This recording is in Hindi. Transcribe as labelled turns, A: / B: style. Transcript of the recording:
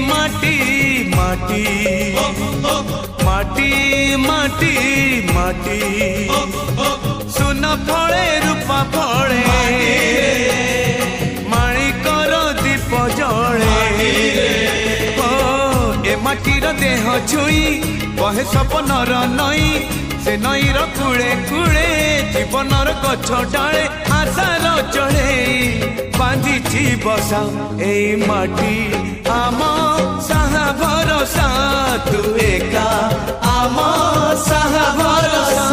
A: माटी माटी माटी माटी माटी सुन फले रूपा फले माणिकर दीप जले ए माटीर देह छुई बहे सपनर नई से नईर कूले कूले जीवनर गछ डाले आशार चढ़े बांधी बसा ए माटी आम साहा भरोसा तू एका आम साहा भरोसा।